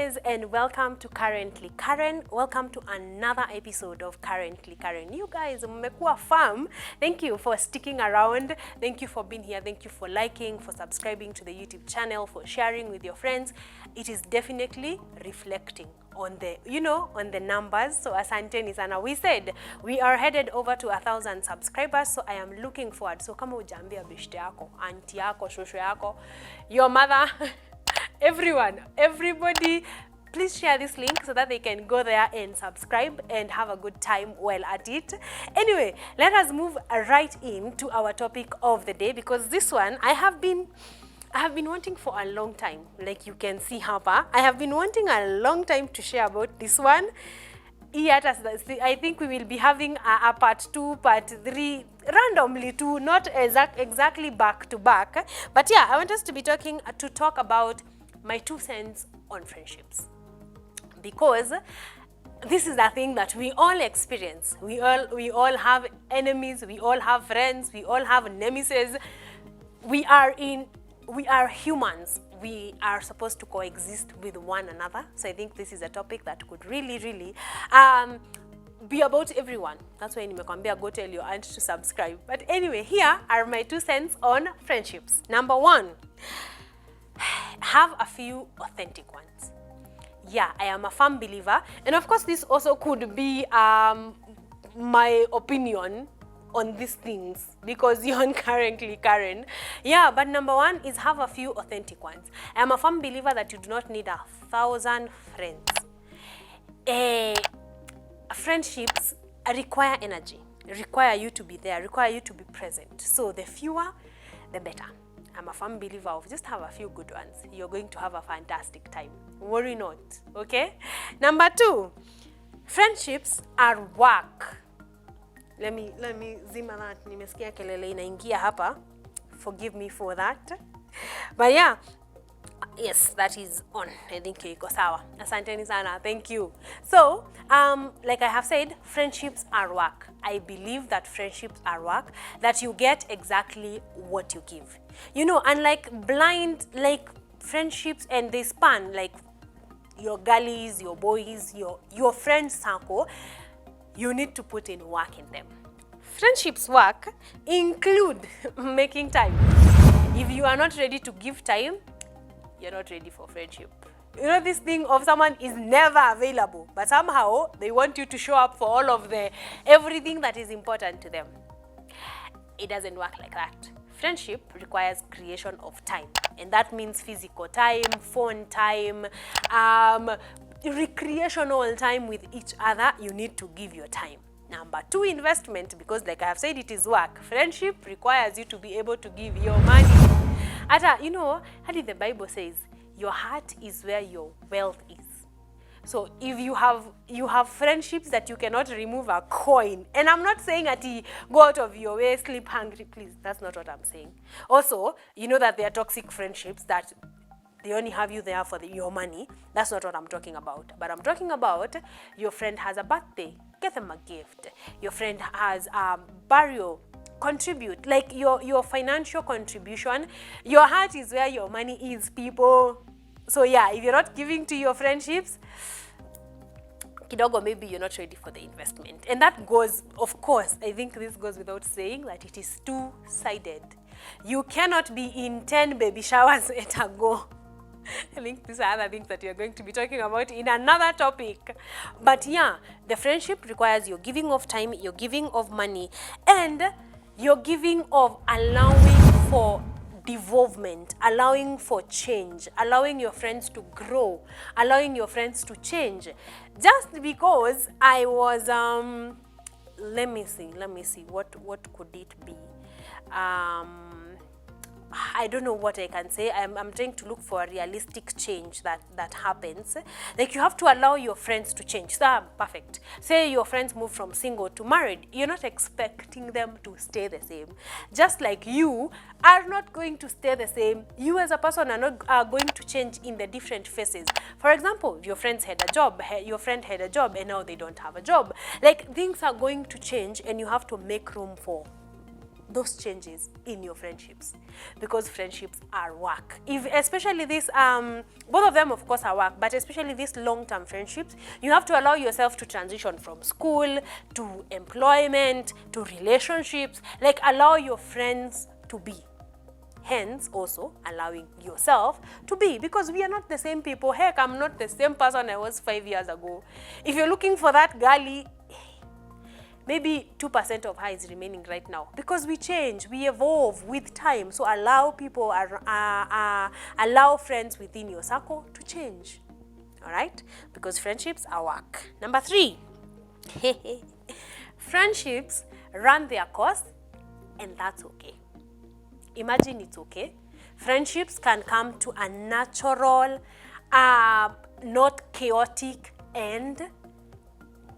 guys, and welcome to Currently Karen. Welcome to another episode of Currently Karen. You guys, mmekuwa fam. Thank you for sticking around. Thank you for being here. Thank you for liking, for subscribing to the YouTube channel, for sharing with your friends. It is definitely reflecting on the, on the numbers. So asanteni sana. We said we are headed over to 1,000 subscribers, so I am looking forward. So kama ujambia beshte yako, auntie yako, shosho yako, your mother, everyone, everybody, please share this link so that they can go there and subscribe and have a good time while at it. Anyway, let us move right into our topic of the day, because this one I have been wanting for a long time. Like you can see hapa, I have been wanting a long time to share about this one. I think we will be having a part 2, part 3, randomly too, not exactly back to back. But yeah, I want us to talk about my 2 cents on friendships, because this is the thing that we all experience. We all have enemies, we all have friends, we all have nemesis. We are humans. We are supposed to coexist with one another. So I think this is a topic that could really be about everyone. That's why nimekwambia go tell your aunt to subscribe. But anyway, here are my 2 cents on friendships. Number 1, have a few authentic ones. Yeah, I am a firm believer, and of course this also could be my opinion on these things, because you're on Currently Karen. Yeah, but number 1 is have a few authentic ones. I am a firm believer that you do not need 1,000 friends. Friendships require energy, require you to be there, require you to be present. So the fewer, the better. I'm a firm believer of just have a few good ones. You're going to have a fantastic time. Worry not, okay? Number 2, friendships are work. Let me zima that. Nimesikia kelele inaingia hapa. Forgive me for that. But yeah, yes, that is on. I think iko sawa. Asanteni sana. Thank you. So, like I have said, friendships are work. I believe that friendships are work, that you get exactly what you give. Unlike blind, like friendships, and they span, like your girlies, your boys, your friend circle, you need to put in work in them. Friendships work include making time. If you are not ready to give time, you're not ready for friendship. This thing of someone is never available, but somehow they want you to show up for all of everything that is important to them. It doesn't work like that. Friendship requires creation of time, and that means physical time, phone time, recreational time with each other. You need to give your time. Number 2, investment, because like I have said, it is work. Friendship requires you to be able to give your money. How did the Bible says, your heart is where your wealth is. So if you have friendships that you cannot remove a coin, and I'm not saying that you go out of your way, sleep hungry, please. That's not what I'm saying. Also, that there are toxic friendships that they only have you there for your money. That's not what I'm talking about. But I'm talking about your friend has a birthday, get them a gift. Your friend has a burial, contribute. Like your financial contribution. Your heart is where your money is, people. So yeah, if you're not giving to your friendships, kidogo, maybe you're not ready for the investment. And that goes, of course, I think this goes without saying, that it is two-sided. You cannot be in 10 baby showers at a go. I think these are other things that we are going to be talking about in another topic. But yeah, the friendship requires your giving of time, your giving of money, and your giving of allowing for devolvement, allowing for change, allowing your friends to grow, allowing your friends to change. Just because I was, let me see, what could it be? I don't know what I can say. I'm trying to look for a realistic change that happens. Like, you have to allow your friends to change. So, perfect. Say your friends move from single to married. You're not expecting them to stay the same. Just like you are not going to stay the same. You as a person are going to change in the different phases. For example, your friend had a job and now they don't have a job. Like, things are going to change and you have to make room for those changes in your friendships, because friendships are work. If especially this both of them of course are work, but especially these long-term friendships, you have to allow yourself to transition from school to employment to relationships. Like, allow your friends to be, hence also allowing yourself to be, because we are not the same people. Heck, I'm not the same person I was 5 years ago. If you're looking for that girly, maybe 2% of her is remaining right now, because we change, we evolve with time. So allow people, allow friends within your circle to change, all right? Because friendships are work. Number 3, friendships run their course, and that's okay. Imagine it's okay. Friendships can come to a natural, not chaotic end,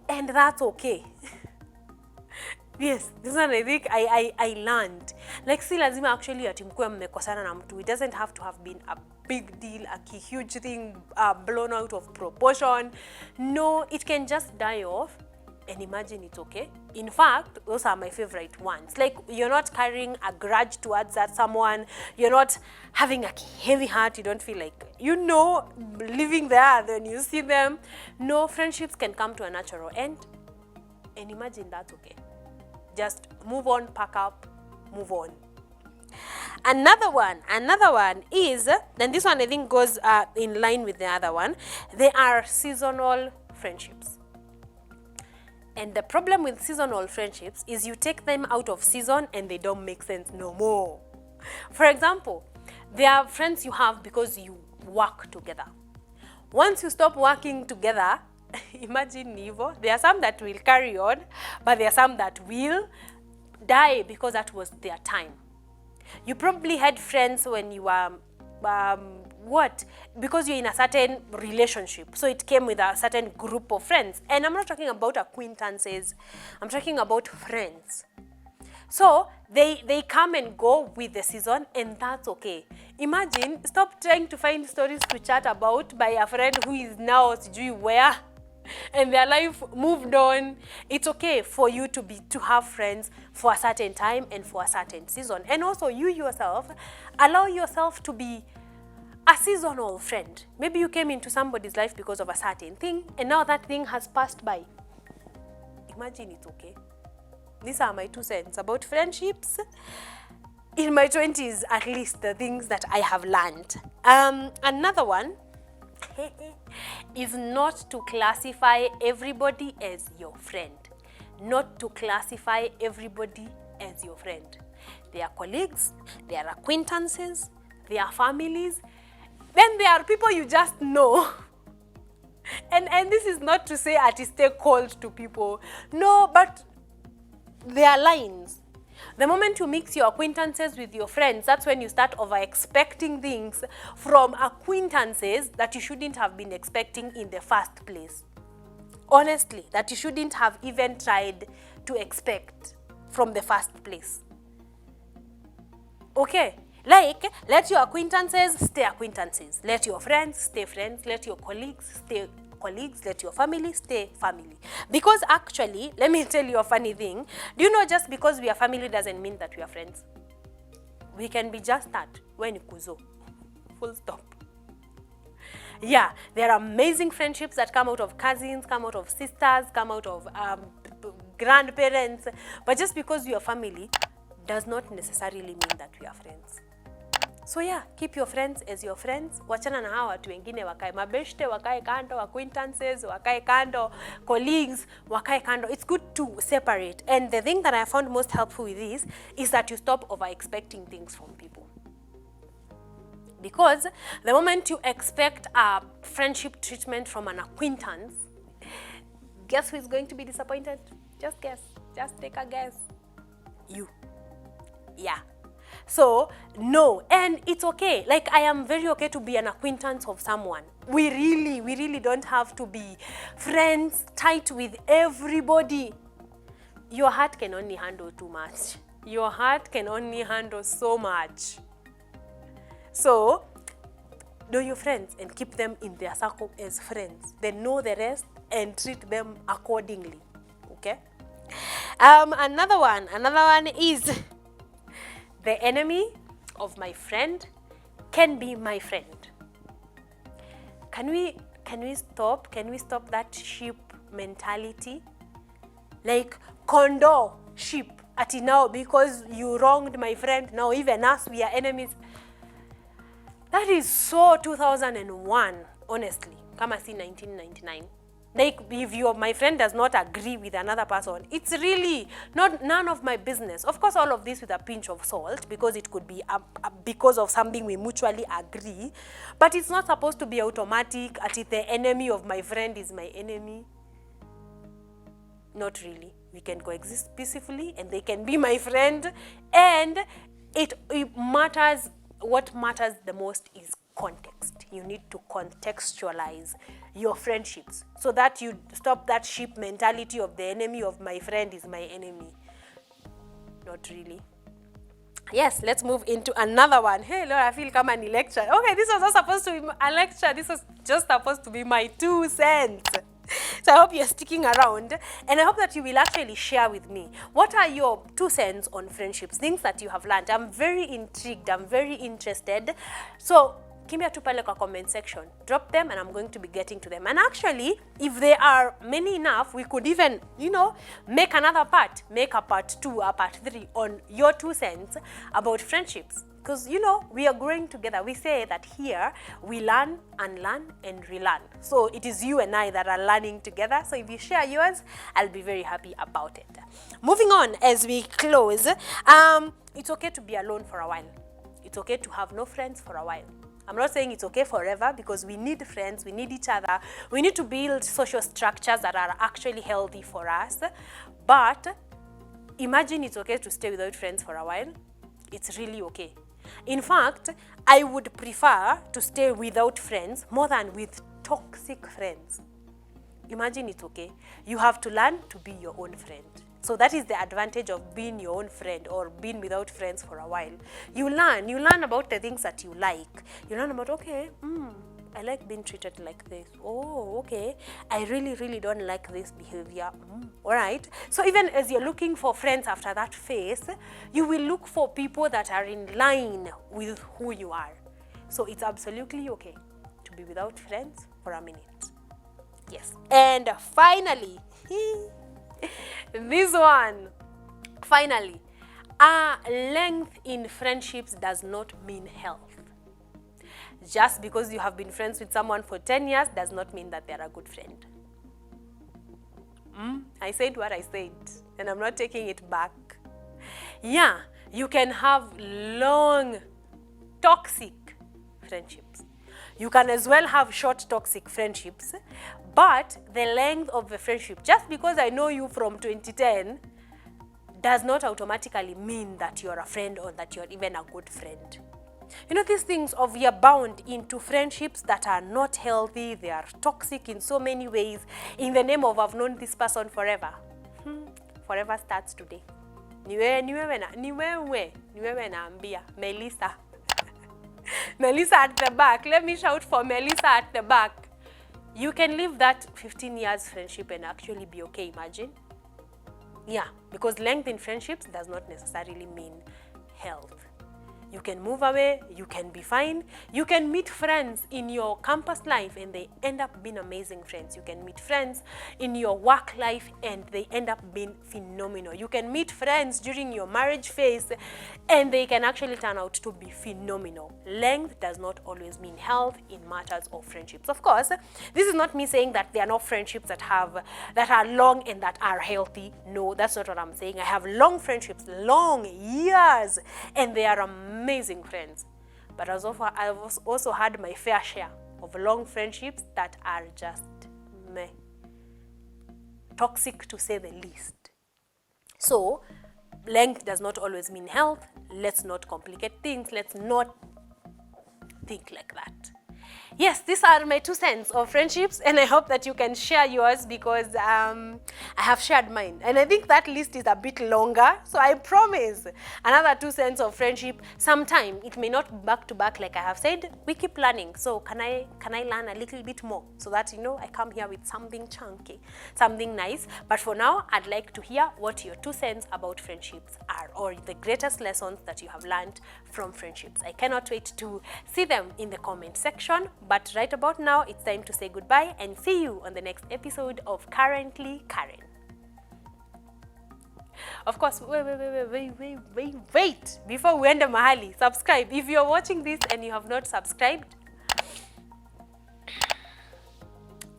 and that's okay. Yes, this one I think I learned. Like, si lazima actually ati mkuwe mmekosana na mtu. It doesn't have to have been a big deal, a huge thing, blown out of proportion. No, it can just die off, and imagine it's okay. In fact, those are my favorite ones. Like, you're not carrying a grudge towards that someone. You're not having a heavy heart. You don't feel like, living there, then you see them. No, friendships can come to a natural end, and imagine that's okay. Just move on, pack up, move on. Another one is, and this one I think goes in line with the other one, they are seasonal friendships. And the problem with seasonal friendships is you take them out of season and they don't make sense no more. For example, there are friends you have because you work together. Once you stop working together, imagine Nivo, there are some that will carry on, but there are some that will die because that was their time. You probably had friends when you were, because you're in a certain relationship. So it came with a certain group of friends. And I'm not talking about acquaintances. I'm talking about friends. So they come and go with the season, and that's okay. Imagine, stop trying to find stories to chat about by a friend who is now sijui where, and their life moved on. It's okay for you to have friends for a certain time and for a certain season. And also you yourself, allow yourself to be a seasonal friend. Maybe you came into somebody's life because of a certain thing, and now that thing has passed by. Imagine it's okay. These are my 2 cents about friendships. In my 20s, at least, the things that I have learned. Another one is not to classify everybody as your friend. Not to classify everybody as your friend. They are colleagues, they are acquaintances, they are families, then there are people you just know. And this is not to say stay cold to people. No, but there are lines. The moment you mix your acquaintances with your friends, that's when you start over-expecting things from acquaintances that you shouldn't have been expecting in the first place. Honestly, that you shouldn't have even tried to expect from the first place. Okay? Like, let your acquaintances stay acquaintances. Let your friends stay friends. Let your colleagues stay colleagues. Let your family stay family. Because actually, let me tell you a funny thing. Do you know just because we are family doesn't mean that we are friends? We can be just that when kuzo. Full stop. Yeah, there are amazing friendships that come out of cousins, come out of sisters, come out of grandparents. But just because we are family does not necessarily mean that we are friends. So yeah, keep your friends as your friends. Wachana na hawa watu wengine wakae mabeshte, wakae kando, acquaintances, wakae kando, colleagues, wakae kando. It's good to separate. And the thing that I found most helpful with this is that you stop over-expecting things from people. Because the moment you expect a friendship treatment from an acquaintance, guess who is going to be disappointed? Just guess. Just take a guess. You. Yeah. So, no, and it's okay. Like, I am very okay to be an acquaintance of someone. We really don't have to be friends, tight with everybody. Your heart can only handle too much. Your heart can only handle so much. So, know your friends and keep them in their circle as friends. Then know the rest and treat them accordingly. Okay? Another one is the enemy of my friend can be my friend. Can we stop that sheep mentality? Like condor sheep ati now because you wronged my friend, now even us we are enemies. That is so 2001, honestly. Kama si 1999. Like if my friend does not agree with another person, it's really none of my business. Of course, all of this with a pinch of salt, because it could be because of something we mutually agree, but it's not supposed to be automatic. The enemy of my friend is my enemy. Not really. We can coexist peacefully, and they can be my friend, and it matters. What matters the most is context. You need to contextualize your friendships so that you stop that sheep mentality of the enemy of my friend is my enemy. Not really. Yes, let's move into another one. Hey, Laura, I feel come and lecture. Okay, this was not supposed to be a lecture. This was just supposed to be my 2 cents. So I hope you're sticking around, and I hope that you will actually share with me what are your 2 cents on friendships, things that you have learned. I'm very intrigued, I'm very interested. So kimbia tu pale kwa comment section, drop them, and I'm going to be getting to them. And actually, if there are many enough, we could even, make another part, make a part 2, a part 3 on your 2 cents about friendships. Because, we are growing together. We say that here, we learn, unlearn, and relearn. So it is you and I that are learning together. So if you share yours, I'll be very happy about it. Moving on as we close, it's okay to be alone for a while. It's okay to have no friends for a while. I'm not saying it's okay forever, because we need friends, we need each other. We need to build social structures that are actually healthy for us. But imagine it's okay to stay without friends for a while. It's really okay. In fact, I would prefer to stay without friends more than with toxic friends. Imagine it's okay. You have to learn to be your own friend. So that is the advantage of being your own friend or being without friends for a while. You learn about the things that you like. You learn about, okay, I like being treated like this. Oh, okay. I really, really don't like this behavior. All right. So even as you're looking for friends after that phase, you will look for people that are in line with who you are. So it's absolutely okay to be without friends for a minute. Yes. And finally, this one. Finally, length in friendships does not mean health. Just because you have been friends with someone for 10 years does not mean that they're a good friend. I said what I said, and I'm not taking it back. Yeah, you can have long, toxic friendships. You can as well have short, toxic friendships, but the length of the friendship, just because I know you from 2010, does not automatically mean that you're a friend or that you're even a good friend. These things of you're bound into friendships that are not healthy, they are toxic in so many ways, in the name of I've known this person forever. Forever starts today. Niwewe naambia, Melissa. Melissa at the back. Let me shout for Melissa at the back. You can live that 15 years friendship and actually be okay, imagine. Yeah, because length in friendships does not necessarily mean health. You can move away, you can be fine. You can meet friends in your campus life and they end up being amazing friends. You can meet friends in your work life and they end up being phenomenal. You can meet friends during your marriage phase and they can actually turn out to be phenomenal. Length does not always mean health in matters of friendships. Of course, this is not me saying that there are no friendships that are long and that are healthy. No, that's not what I'm saying. I have long friendships, long years, and they are amazing friends. But I've also had my fair share of long friendships that are just meh. Toxic to say the least. So, length does not always mean health. Let's not complicate things. Let's not think like that. yes, these are my 2 cents of friendships, and I hope that you can share yours, because I have shared mine, and I think that list is a bit longer. So I promise another 2 cents of friendship sometime. It may not be back to back like I have said. We keep learning. So can I learn a little bit more, so that I come here with something chunky, something nice. But for now, I'd like to hear what your 2 cents about friendships are, or the greatest lessons that you have learned from friendships. I cannot wait to see them in the comment section. But right about now, it's time to say goodbye and see you on the next episode of Currently Karen. Of course, wait. Before we end mahali, subscribe. If you're watching this and you have not subscribed,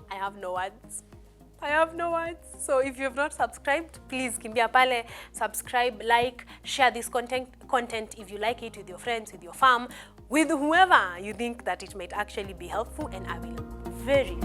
I have no words. So if you have not subscribed, please kimbia pale, subscribe, like, share this content if you like it with your friends, with your fam, with whoever you think that it might actually be helpful, and I will very